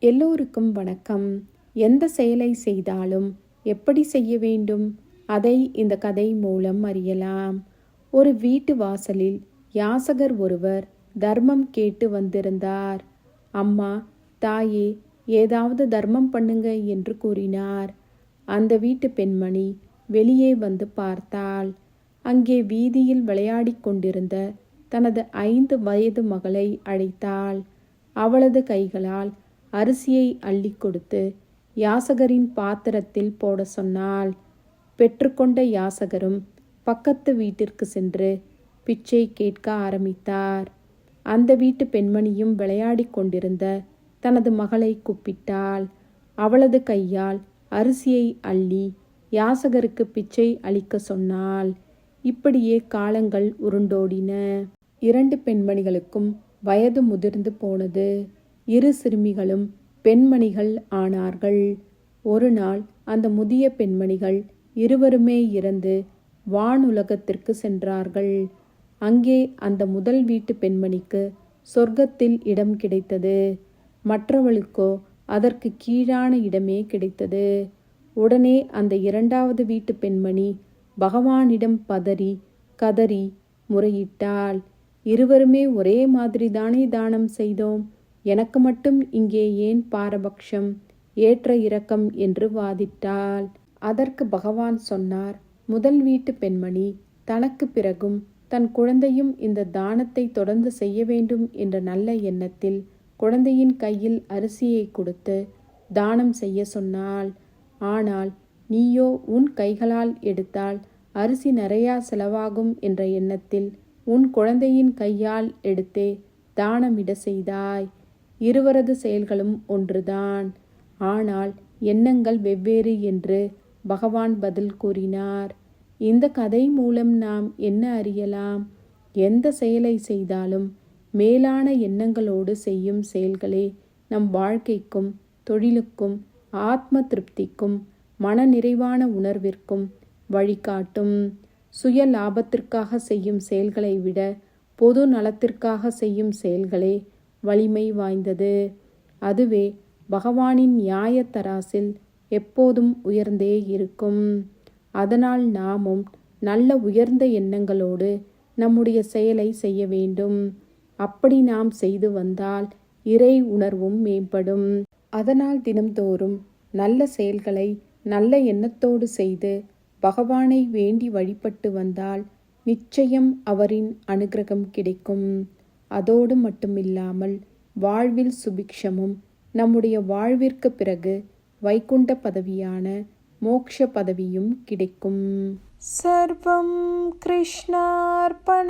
எல்லோருக்கும் வணக்கம். எந்த செயலை செய்தாலும் எப்படி செய்ய வேண்டும், அதை இந்த கதை மூலம் அறியலாம். ஒரு வீட்டு வாசலில் யாசகர் ஒருவர் தர்மம் கேட்டு வந்திருந்தார். அம்மா, தாயே, ஏதாவது தர்மம் பண்ணுங்க என்று கூறினார். அந்த வீட்டு பெண்மணி வெளியே வந்து பார்த்தாள். அங்கே வீதியில் விளையாடிக் கொண்டிருந்த தனது 5 வயது மகளை அழைத்தாள். அவளது கைகளால் அரிசியை அள்ளி கொடுத்து யாசகரின் பாத்திரத்தில் போட சொன்னாள். பெற்றுக்கொண்ட யாசகரும் பக்கத்து வீட்டிற்கு சென்று பிச்சை கேட்க ஆரம்பித்தார். அந்த வீட்டு பெண்மணியும் விளையாடி கொண்டிருந்த தனது மகளை கூப்பிட்டாள். அவளது கையால் அரிசியை அள்ளி யாசகருக்கு பிச்சை அளிக்க சொன்னாள். இப்படியே காலங்கள் உருண்டோடின. 2 பெண்மணிகளுக்கும் வயது முதிர்ந்து போனது. 2 சிறுமிகளும் பெண்மணிகள் ஆனார்கள். ஒரு நாள் அந்த முதிய பெண்மணிகள் இருவருமே இறந்து வானுலகத்திற்கு சென்றார்கள். அங்கே அந்த முதல் வீட்டு பெண்மணிக்கு சொர்க்கத்தில் இடம் கிடைத்தது. மற்றவளுக்கோ அதற்கு கீழான இடமே கிடைத்தது. உடனே அந்த 2வது வீட்டு பெண்மணி பகவானிடம் பதறி கதறி முறையிட்டாள். இருவருமே ஒரே மாதிரி தானே தானம் செய்தோம், எனக்கு மட்டும் இங்கே ஏன் பாரபட்சம், ஏற்ற இரக்கம் என்று வாதிட்டாள். அதற்கு பகவான் சொன்னார், முதல் வீட்டு பெண்மணி தனக்கு பிறகும் தன் குழந்தையும் இந்த தானத்தை தொடர்ந்து செய்ய வேண்டும் என்ற நல்ல எண்ணத்தில் குழந்தையின் கையில் அரிசியை கொடுத்து தானம் செய்ய சொன்னாள். ஆனால் நீயோ உன் கைகளால் எடுத்தால் அரிசி நிறையா செலவாகும் என்ற எண்ணத்தில் உன் குழந்தையின் கையால் எடுத்தே தானமிட செய்தாய். இருவரது செயல்களும் ஒன்றுதான், ஆனால் எண்ணங்கள் வெவ்வேறு என்று பகவான் பதில் கூறினார். இந்த கதை மூலம் நாம் என்ன அறியலாம்? எந்த செயலை செய்தாலும் மேலான எண்ணங்களோடு செய்யும் செயல்களே நம் வாழ்க்கைக்கும் தொழிலுக்கும் ஆத்ம திருப்திக்கும் மன நிறைவான உணர்விற்கும் வழிகாட்டும். சுய லாபத்திற்காக செய்யும் செயல்களை விட பொது நலத்திற்காக செய்யும் செயல்களே வலிமை வாய்ந்தது. அதுவே பகவானின் நியாய தராசில் எப்போதும் உயர்ந்தே இருக்கும். அதனால் நாமும் நல்ல உயர்ந்த எண்ணங்களோடு நம்முடைய செயலை செய்ய வேண்டும். அப்படி நாம் செய்து வந்தால் இறை உணர்வும் மேம்படும். அதனால் தினம்தோறும் நல்ல செயல்களை நல்ல எண்ணத்தோடு செய்து பகவானை வேண்டி வழிபட்டு வந்தால் நிச்சயம் அவரின் அனுக்கிரகம் கிடைக்கும். அதோடு மட்டுமில்லாமல் வாழ்வில் சுபிக்ஷமும் நம்முடைய வாழ்விற்கு பிறகு வைகுண்ட பதவியான மோக்ஷ பதவியும் கிடைக்கும். சர்வம் கிருஷ்ணார்பணமஸ்து.